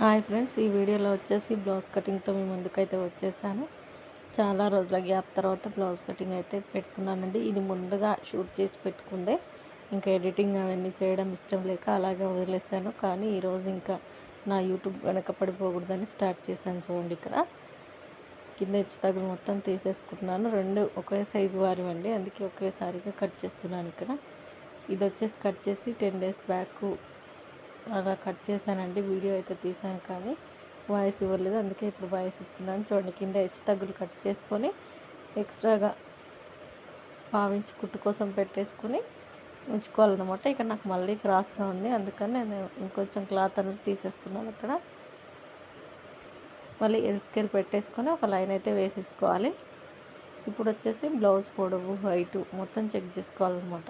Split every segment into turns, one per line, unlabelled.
Hi friends, ఈ వీడియోలో వచ్చేసి బ్లౌజ్ కటింగ్తో మీ ముందుకైతే వచ్చేసాను. చాలా రోజుల గ్యాప్ తర్వాత బ్లౌజ్ కటింగ్ అయితే పెడుతున్నానండి. ఇది ముందుగా షూట్ చేసి పెట్టుకుందే, ఇంకా ఎడిటింగ్ అవన్నీ చేయడం ఇష్టం లేక అలాగే వదిలేసాను. కానీ ఈరోజు ఇంకా నా యూట్యూబ్ వెనక పడిపోకూడదని స్టార్ట్ చేశాను. చూడండి, ఇక్కడ కింద హెచ్చు తగ్గులు మొత్తం తీసేసుకుంటున్నాను. రెండు ఒకే సైజు వారివండి, అందుకే ఒకేసారిగా కట్ చేస్తున్నాను. ఇక్కడ ఇది వచ్చేసి కట్ చేసి 10 days బ్యాక్ అలా కట్ చేశానండి. వీడియో అయితే తీసాను కానీ వాయిస్ ఇవ్వలేదు, అందుకే ఇప్పుడు వాయిస్ ఇస్తున్నాను. చూడండి, కింద హెచ్చు తగ్గులు కట్ చేసుకొని ఎక్స్ట్రాగా పావించి కుట్టు కోసం పెట్టేసుకొని ఉంచుకోవాలన్నమాట. ఇక్కడ నాకు మళ్ళీ క్రాస్గా ఉంది, అందుకని నేను ఇంకొంచెం క్లాత్ అనేది తీసేస్తున్నాను. ఇక్కడ మళ్ళీ ఎల్ స్కేల్ పెట్టేసుకొని ఒక లైన్ అయితే వేసేసుకోవాలి. ఇప్పుడు వచ్చేసి బ్లౌజ్ పొడవు, హైటు మొత్తం చెక్ చేసుకోవాలన్నమాట.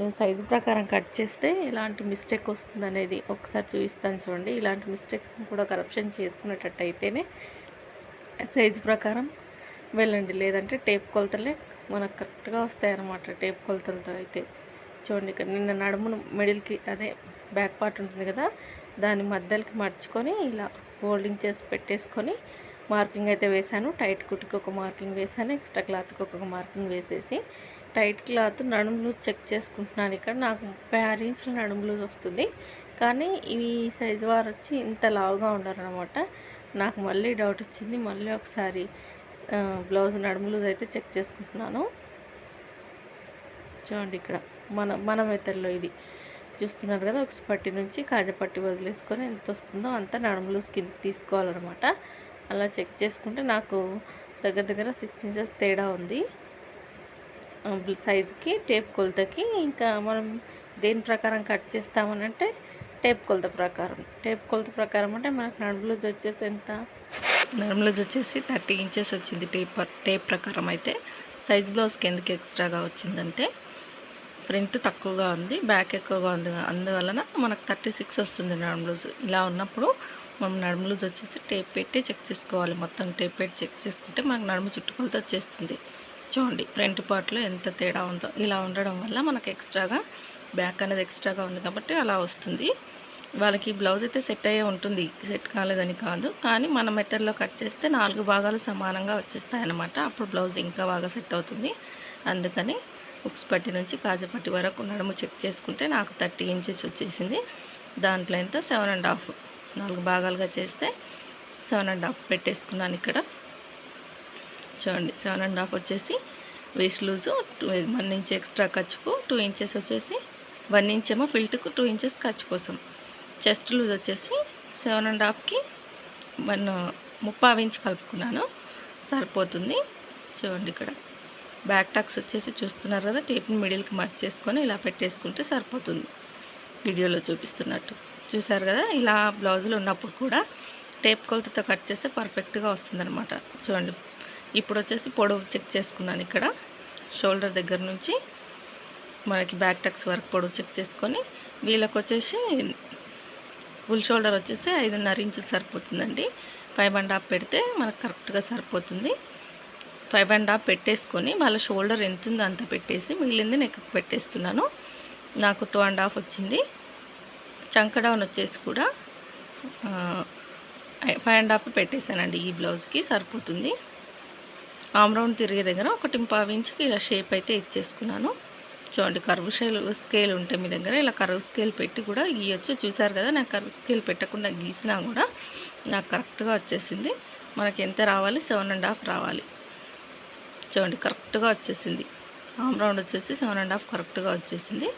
నేను సైజు ప్రకారం కట్ చేస్తే ఎలాంటి మిస్టేక్ వస్తుంది అనేది ఒకసారి చూపిస్తాను. చూడండి, ఇలాంటి మిస్టేక్స్ని కూడా కరెక్షన్ చేసుకునేటట్టు అయితేనే సైజు ప్రకారం వెళ్ళండి, లేదంటే టేప్ కొలతలే మనకు కరెక్ట్గా వస్తాయన్నమాట. టేప్ కొలతలతో అయితే చూడండి, ఇక్కడ నిన్న నడుమును మిడిల్కి అదే బ్యాక్ పార్ట్ ఉంటుంది కదా, దాని మధ్యలోకి మర్చుకొని ఇలా ఫోల్డింగ్ చేసి పెట్టేసుకొని మార్కింగ్ అయితే వేశాను. టైట్ కుట్టుకి ఒక మార్కింగ్ వేశాను, ఎక్స్ట్రా క్లాత్కి ఒక మార్కింగ్ వేసేసి టైట్ క్లాత్ నడుము లూజ్ చెక్ చేసుకుంటున్నాను. ఇక్కడ నాకు 36 ఇంచుల నడుము లూజ్ వస్తుంది, కానీ ఇవి సైజు వారు వచ్చి ఇంత లావుగా ఉన్నారనమాట. నాకు మళ్ళీ డౌట్ వచ్చింది. మళ్ళీ ఒకసారి బ్లౌజ్ నడుము లూజ్ అయితే చెక్ చేసుకుంటున్నాను. చూడండి, ఇక్కడ మన మెథడ్లో ఇది చూస్తున్నారు కదా, ఒక పట్టి నుంచి కాజపట్టి వదిలేసుకొని ఎంత వస్తుందో అంత నడుము లూజ్ కిందకి తీసుకోవాలన్నమాట. అలా చెక్ చేసుకుంటే నాకు దగ్గర 6 inches తేడా ఉంది సైజుకి, టేప్ కొలతకి. ఇంకా మనం దేని ప్రకారం కట్ చేస్తామనంటే టేప్ కొలత ప్రకారం అంటే మనకు నడుము లూజ్ వచ్చేసి ఎంత, నడుము లూజ్ వచ్చేసి 30 inches వచ్చింది టేప్ ప్రకారం. అయితే సైజ్ బ్లౌజ్కి ఎందుకు ఎక్స్ట్రాగా వచ్చిందంటే ఫ్రంట్ తక్కువగా ఉంది, బ్యాక్ ఎక్కువగా ఉంది, అందువలన మనకు 36 వస్తుంది నడుము లూజ్. ఇలా ఉన్నప్పుడు మనం నడుము లూజ్ వచ్చేసి టేప్ పెట్టి చెక్ చేసుకోవాలి. మొత్తం టేప్ పెట్టి చెక్ చేసుకుంటే మనకు నడుము చుట్టుకొలత వచ్చేస్తుంది. చూడండి, ఫ్రంట్ పార్ట్లో ఎంత తేడా ఉందో. ఇలా ఉండడం వల్ల మనకు ఎక్స్ట్రాగా బ్యాక్ అనేది ఎక్స్ట్రాగా ఉంది కాబట్టి అలా వస్తుంది. వాళ్ళకి బ్లౌజ్ అయితే సెట్ అయ్యే ఉంటుంది, సెట్ కాలేదని కాదు, కానీ మన మెథడ్లో కట్ చేస్తే 4 భాగాలు సమానంగా వచ్చేస్తాయి అన్నమాట. అప్పుడు బ్లౌజ్ ఇంకా బాగా సెట్ అవుతుంది. అందుకని ఉక్స్ పట్టి నుంచి కాజపట్టి వరకు నడుము చెక్ చేసుకుంటే నాకు 30 inches వచ్చేసింది. దాంట్లో ఎంత 7.5, 4 భాగాలుగా చేస్తే 7.5 పెట్టేసుకున్నాను. ఇక్కడ చూడండి, 7.5 వచ్చేసి వేస్ట్ లూజు, 1 inch ఎక్స్ట్రా ఖర్చుకు, 2 inches వచ్చేసి 1 inch ఏమో ఫిల్ట్కు, 2 inches ఖర్చు కోసం. చెస్ట్ లూజ్ వచ్చేసి 7.5కి 1 inch కలుపుకున్నాను, సరిపోతుంది. చూడండి, ఇక్కడ బ్యాక్ టక్స్ వచ్చేసి చూస్తున్నారు కదా, టేప్ని మిడిల్కి మర్చ్ చేసుకొని ఇలా పెట్టేసుకుంటే సరిపోతుంది. వీడియోలో చూపిస్తున్నట్టు చూసారు కదా. ఇలా బ్లౌజులు ఉన్నప్పుడు కూడా టేప్ కొలతతో కట్ చేస్తే పర్ఫెక్ట్గా వస్తుందన్నమాట. చూడండి, ఇప్పుడు వచ్చేసి పొడవు చెక్ చేసుకున్నాను. ఇక్కడ షోల్డర్ దగ్గర నుంచి మనకి బ్యాక్ టక్స్ వరకు పొడవు చెక్ చేసుకొని, వీళ్ళకి వచ్చేసి ఫుల్ షోల్డర్ వచ్చేసి 5.5 inches సరిపోతుందండి. 5.5 పెడితే మనకు కరెక్ట్గా సరిపోతుంది. 5.5 పెట్టేసుకొని వాళ్ళ షోల్డర్ ఎంత ఉందో అంత పెట్టేసి మిగిలింది నెక్కి పెట్టేస్తున్నాను. నాకు 2.5 వచ్చింది. చంక డౌన్ వచ్చేసి కూడా 5.5 పెట్టేశానండి. ఈ బ్లౌజ్కి సరిపోతుంది. ఆమ్ రౌండ్ తిరిగే దగ్గర 1.5 inchకి ఇలా షేప్ అయితే ఇచ్చేసుకున్నాను. చూడండి, కర్వ్ స్కేల్ ఉంటే మీ దగ్గర ఇలా కర్వ్ స్కేల్ పెట్టి కూడా గీయొచ్చు. చూసారు కదా, నాకు కర్వ్ స్కేల్ పెట్టకుండా గీసినా కూడా నాకు కరెక్ట్గా వచ్చేసింది. మనకి ఎంత రావాలి, 7.5 రావాలి. చూడండి, కరెక్ట్గా వచ్చేసింది. ఆమ్ రౌండ్ వచ్చేసి 7.5 కరెక్ట్గా వచ్చేసింది.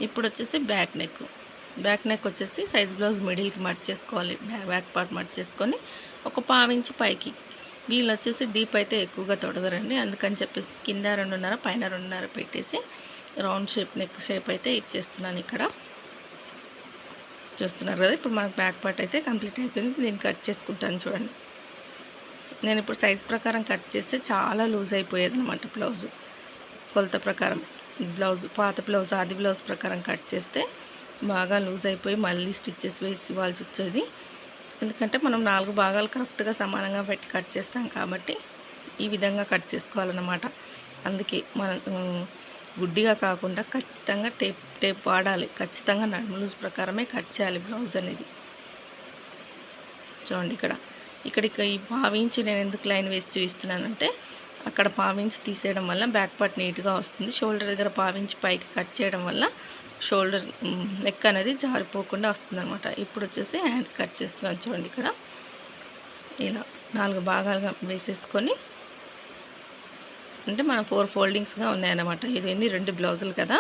ఇప్పుడు వచ్చేసి బ్యాక్ నెక్ వచ్చేసి సైజ్ బ్లౌజ్ మిడిల్కి మర్చ్ చేసుకోవాలి. బ్యాక్ పార్ట్ మర్చ్ చేసుకొని ఒక 1/4 inch పైకి. వీళ్ళు వచ్చేసి డీప్ అయితే ఎక్కువగా తొడగరండి, అందుకని చెప్పేసి కింద 2.5 పైన 2.5 పెట్టేసి రౌండ్ నెక్ షేప్ అయితే ఇచ్చేస్తున్నాను. ఇక్కడ చూస్తున్నారు కదా, ఇప్పుడు మనకు బ్యాక్ పార్ట్ అయితే కంప్లీట్ అయిపోయింది. దీన్ని కట్ చేసుకుంటాను. చూడండి, నేను ఇప్పుడు సైజ్ ప్రకారం కట్ చేస్తే చాలా లూజ్ అయిపోయేది అనమాట. బ్లౌజు కొలత ప్రకారం పాత బ్లౌజ్ ఆది బ్లౌజ్ ప్రకారం కట్ చేస్తే బాగా లూజ్ అయిపోయి మళ్ళీ స్టిచ్చెస్ వేసి ఇవ్వాల్సి వచ్చేది. ఎందుకంటే మనం 4 భాగాలు కరెక్ట్గా సమానంగా పెట్టి కట్ చేస్తాం కాబట్టి ఈ విధంగా కట్ చేసుకోవాలన్నమాట. అందుకే మనం గుడ్డిగా కాకుండా ఖచ్చితంగా టేప్ వాడాలి. ఖచ్చితంగా నడుము లూజ్ ప్రకారమే కట్ చేయాలి బ్లౌజ్ అనేది. చూడండి ఇక్కడికి ఈ పావించి నేను ఎందుకు లైన్ వేసి చూపిస్తున్నానంటే అక్కడ పావించి తీసేయడం వల్ల బ్యాక్ పార్ట్ నీట్గా వస్తుంది. షోల్డర్ దగ్గర పావించి పైకి కట్ చేయడం వల్ల షోల్డర్ నెక్ అనేది జారిపోకుండా వస్తుంది అనమాట. ఇప్పుడు వచ్చేసి హ్యాండ్స్ కట్ చేస్తున్నాను. చూడండి ఇక్కడ ఇలా 4 భాగాలుగా వేసేసుకొని, అంటే మన 4 ఫోల్డింగ్స్గా ఉన్నాయన్నమాట. ఇవన్నీ 2 బ్లౌజులు కదా,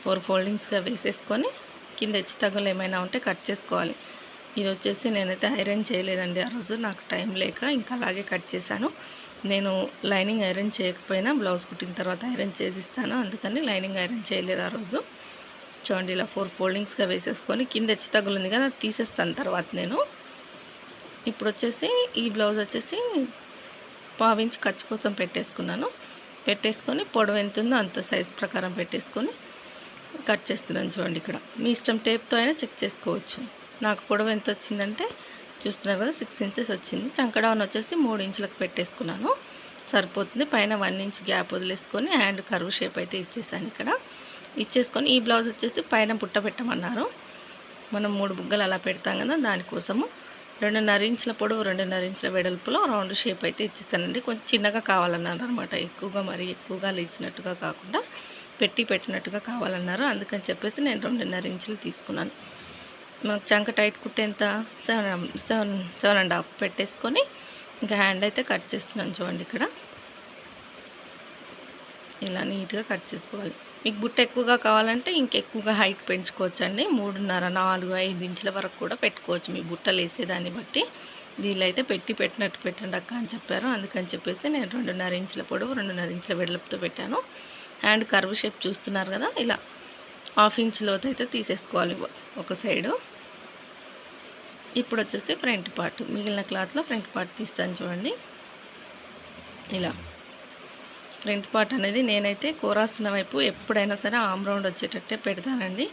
4 ఫోల్డింగ్స్గా వేసేసుకొని కింద హెచ్చు తగ్గులు ఏమైనా ఉంటే కట్ చేసుకోవాలి. ఇది వచ్చేసి నేనైతే ఐరన్ చేయలేదండి ఆ రోజు, నాకు టైం లేక ఇంకా అలాగే కట్ చేశాను. నేను లైనింగ్ ఐరన్ చేయకపోయినా బ్లౌజ్ కుట్టిన తర్వాత ఐరన్ చేసిస్తాను, అందుకని లైనింగ్ ఐరన్ చేయలేదు ఆ రోజు. చూడండి ఇలా 4 ఫోల్డింగ్స్గా వేసేసుకొని కింద హెచ్చు తగ్గులు ఉంది కదా తీసేస్తాను తర్వాత నేను. ఇప్పుడు వచ్చేసి ఈ బ్లౌజ్ వచ్చేసి పావించి ఖర్చు కోసం పెట్టేసుకొని పొడవు ఎంత ఉందో అంత సైజ్ ప్రకారం పెట్టేసుకొని కట్ చేస్తున్నాను. చూడండి ఇక్కడ మీ ఇష్టం, టేప్తో అయినా చెక్ చేసుకోవచ్చు. నాకు పొడవు ఎంత వచ్చిందంటే చూస్తున్నారు కదా 6 ఇంచెస్ వచ్చింది. చంకడౌన్ వచ్చేసి 3 ఇంచులకు పెట్టేసుకున్నాను, సరిపోతుంది. పైన 1 ఇంచ్ గ్యాప్ వదిలేసుకొని హ్యాండ్ కర్వ్ షేప్ అయితే ఇచ్చేసాను. ఇక్కడ ఇచ్చేసుకొని ఈ బ్లౌజ్ వచ్చేసి పైన బుట్ట పెట్టమన్నారు. మనం 3 బుగ్గలు అలా పెడతాం కదా, దానికోసము 2.5 ఇంచుల పొడవు 2.5 ఇంచుల వెడల్పులో రౌండ్ షేప్ అయితే ఇచ్చేసానండి. కొంచెం చిన్నగా కావాలన్నారు అనమాట, మరీ ఎక్కువగా లేచినట్టుగా కాకుండా పెట్టినట్టుగా కావాలన్నారు. అందుకని చెప్పేసి నేను 2.5 ఇంచులు తీసుకున్నాను. మనకు చంక టైట్ కుట్టే ఎంత 7.5 పెట్టేసుకొని ఇంకా హ్యాండ్ అయితే కట్ చేస్తున్నాను. చూడండి ఇక్కడ ఇలా నీట్గా కట్ చేసుకోవాలి. మీకు బుట్ట ఎక్కువగా కావాలంటే ఇంకెక్కువగా హైట్ పెంచుకోవచ్చండి. 3.5, 4, 5 ఇంచుల వరకు కూడా పెట్టుకోవచ్చు మీ బుట్టలు వేసేదాన్ని బట్టి. వీళ్ళైతే పెట్టినట్టు పెట్టండి అక్క అని చెప్పారు, అందుకని చెప్పేసి నేను 2.5 ఇంచుల పొడవు 2.5 ఇంచుల వెడల్పుతో పెట్టాను. హ్యాండ్ కర్వ్ షేప్ చూస్తున్నారు కదా, ఇలా 1/2 ఇంచ్ లోతు అయితే తీసేసుకోవాలి ఒక సైడు. ఇప్పుడు వచ్చేసి ఫ్రంట్ పార్ట్, మిగిలిన క్లాత్లో ఫ్రంట్ పార్ట్ తీస్తాను. చూడండి ఇలా ఫ్రంట్ పార్ట్ అనేది నేనైతే కోరాసిన వైపు ఎప్పుడైనా సరే ఆమ్ రౌండ్ వచ్చేటట్టే పెడతానండి.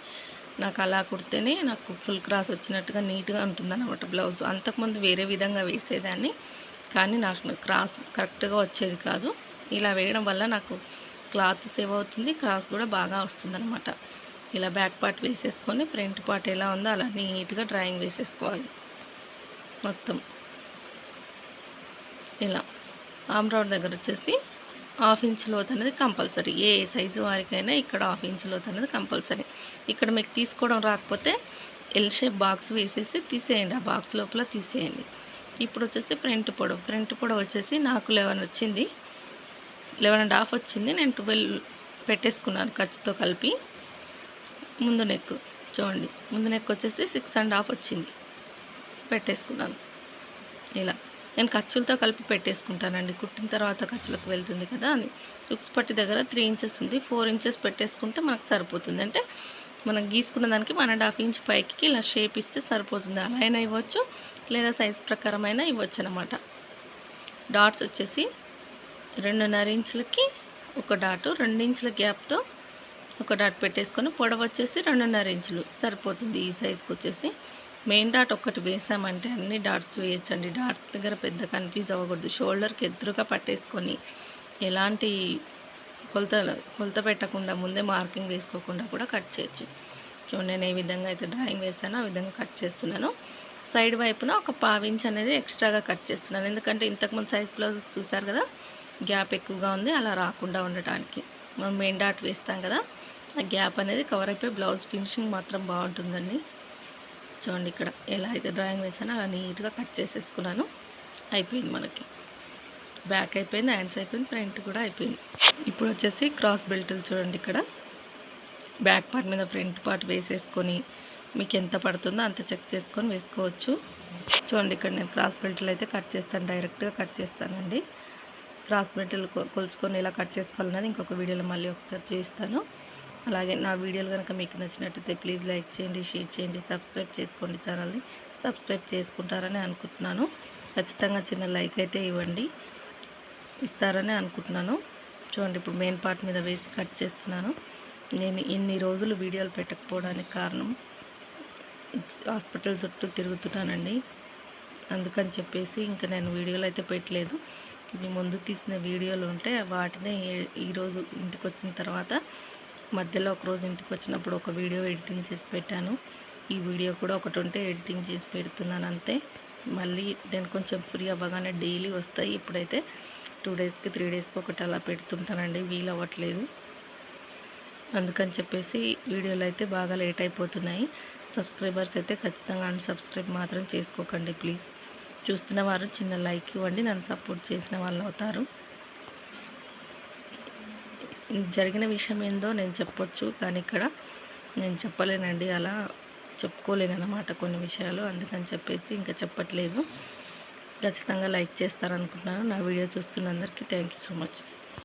నాకు అలా కుడితేనే నాకు ఫుల్ క్రాస్ వచ్చినట్టుగా నీట్గా ఉంటుందన్నమాట బ్లౌజ్. అంతకుముందు వేరే విధంగా వేసేదాన్ని, కానీ నాకు క్రాస్ కరెక్ట్గా వచ్చేది కాదు. ఇలా వేయడం వల్ల నాకు క్లాత్ సేవ్ అవుతుంది, క్రాస్ కూడా బాగా వస్తుందన్నమాట. ఇలా బ్యాక్ పార్ట్ వేసేసుకొని ఫ్రంట్ పార్ట్ ఎలా ఉందో అలా నీట్గా డ్రాయింగ్ వేసేసుకోవాలి మొత్తం. ఇలా ఆమ్ రౌండ్ దగ్గర వచ్చేసి 1/2 ఇంచ్ లోతు అనేది కంపల్సరీ, ఏ సైజు వారికైనా ఇక్కడ 1/2 ఇంచ్ లోతు అనేది కంపల్సరీ. ఇక్కడ మీకు తీసుకోవడం రాకపోతే ఎల్ షేప్ బాక్స్ వేసేసి తీసేయండి, ఆ బాక్స్ లోపల తీసేయండి. ఇప్పుడు వచ్చేసి ఫ్రంట్ పొడవు వచ్చేసి నాకు 11 వచ్చింది, 11.5 వచ్చింది. నేను 12 పెట్టేసుకున్నాను ఖర్చుతో కలిపి. ముందు నెక్ చూడండి, ముందు నెక్ వచ్చేసి 6.5 వచ్చింది, పెట్టేసుకున్నాను. ఇలా నేను ఖర్చులతో కలిపి పెట్టేసుకుంటానండి, కుట్టిన తర్వాత ఖర్చులకు వెళ్తుంది కదా అని. ఉక్స్ పట్టి దగ్గర 3 ఇంచెస్ ఉంది, 4 ఇంచెస్ పెట్టేసుకుంటే మనకు సరిపోతుంది. అంటే మనం గీసుకున్న దానికి 1.5 ఇంచ్ పైకి ఇలా షేప్ ఇస్తే సరిపోతుంది. అలా అయినా ఇవ్వచ్చు, లేదా సైజ్ ప్రకారం అయినా ఇవ్వచ్చు అనమాట. డాట్స్ వచ్చేసి 2.5 ఇంచులకి ఒక డాటు, 2 ఇంచుల గ్యాప్తో ఒక డాట్ పెట్టేసుకొని పొడవు వచ్చేసి 2.5 ఇంచులు సరిపోతుంది. ఈ సైజుకి వచ్చేసి మెయిన్ డాట్ ఒక్కటి వేసామంటే అన్ని డాట్స్ వేయచ్చండి. డాట్స్ దగ్గర పెద్ద కన్ఫ్యూజ్ అవ్వకూడదు. షోల్డర్కి ఎదురుగా పట్టేసుకొని ఎలాంటి కొలత పెట్టకుండా ముందే మార్కింగ్ వేసుకోకుండా కూడా కట్ చేయొచ్చు. చూడండి నేను ఏ విధంగా అయితే డ్రాయింగ్ వేసానో ఆ విధంగా కట్ చేస్తున్నాను. సైడ్ వైపున ఒక 1/2 ఇంచ్ అనేది ఎక్స్ట్రాగా కట్ చేస్తున్నాను, ఎందుకంటే ఇంతకుముందు సైజ్ బ్లౌజ్ చూసారు కదా, గ్యాప్ ఎక్కువగా ఉంది, అలా రాకుండా ఉండటానికి. మనం మెయిన్ డాట్ వేస్తాం కదా, ఆ గ్యాప్ అనేది కవర్ అయిపోయి బ్లౌజ్ ఫినిషింగ్ మాత్రం బాగుంటుందండి. చూడండి ఇక్కడ ఎలా అయితే డ్రాయింగ్ వేసానో అలా నీట్గా కట్ చేసేసుకున్నాను. అయిపోయింది, మనకి బ్యాక్ అయిపోయింది, హ్యాండ్స్ అయిపోయింది, ఫ్రంట్ కూడా అయిపోయింది. ఇప్పుడు వచ్చేసి క్రాస్ బెల్ట్లు చూడండి, ఇక్కడ బ్యాక్ పార్ట్ మీద ఫ్రంట్ పార్ట్ వేసేసుకొని మీకు ఎంత పడుతుందో అంత చెక్ చేసుకొని వేసుకోవచ్చు. చూడండి ఇక్కడ నేను క్రాస్ బెల్ట్లు అయితే కట్ చేస్తాను, డైరెక్ట్గా కట్ చేస్తానండి. క్రాస్ బెల్ట్లు కొలుచుకొని ఇలా కట్ చేసుకోవాలన్నది ఇంకొక వీడియోలో మళ్ళీ ఒకసారి చూపిస్తాను. అలాగే నా వీడియోలు కనుక మీకు నచ్చినట్టయితే ప్లీజ్ లైక్ చేయండి, షేర్ చేయండి, సబ్స్క్రైబ్ చేసుకోండి. ఛానల్ని సబ్స్క్రైబ్ చేసుకుంటారని అనుకుంటున్నాను. ఖచ్చితంగా చిన్న లైక్ అయితే ఇస్తారని అనుకుంటున్నాను. చూడండి ఇప్పుడు మెయిన్ పార్ట్ మీద వేసి కట్ చేస్తున్నాను. నేను ఇన్ని రోజులు వీడియోలు పెట్టకపోవడానికి కారణం హాస్పిటల్ చుట్టూ తిరుగుతున్నానండి, అందుకని చెప్పేసి ఇంకా నేను వీడియోలు అయితే పెట్టలేదు. ఇవి ముందు తీసిన వీడియోలు ఉంటే వాటినే ఈరోజు ఇంటికి వచ్చిన తర్వాత మధ్యలో ఒకరోజు ఇంటికి వచ్చినప్పుడు ఒక వీడియో ఎడిటింగ్ చేసి పెట్టాను. ఈ వీడియో కూడా ఒకటి ఉంటే ఎడిటింగ్ చేసి పెడుతున్నాను అంతే. మళ్ళీ నేను కొంచెం ఫ్రీ అవ్వగానే డైలీ వస్తాయి. ఇప్పుడైతే 2 డేస్కి 3 డేస్కి ఒకటి అలా పెడుతుంటానండి, వీలు అవ్వట్లేదు. అందుకని చెప్పేసి వీడియోలు అయితే బాగా లేట్ అయిపోతున్నాయి. సబ్స్క్రైబర్స్ అయితే ఖచ్చితంగా అన్సబ్స్క్రైబ్ మాత్రం చేసుకోకండి ప్లీజ్. చూస్తున్న వారు చిన్న లైక్ ఇవ్వండి, నన్ను సపోర్ట్ చేసిన వాళ్ళు అవుతారు. జరిగిన విషయం ఏందో నేను చెప్పొచ్చు, కానీ ఇక్కడ నేను చెప్పలేనండి, అలా చెప్పుకోలేనన్నమాట కొన్ని విషయాలు. అందుకని చెప్పేసి ఇంకా చెప్పట్లేదు. ఖచ్చితంగా లైక్ చేస్తారనుకుంటున్నాను. నా వీడియో చూస్తున్న అందరికీ థ్యాంక్ యూ సో మచ్.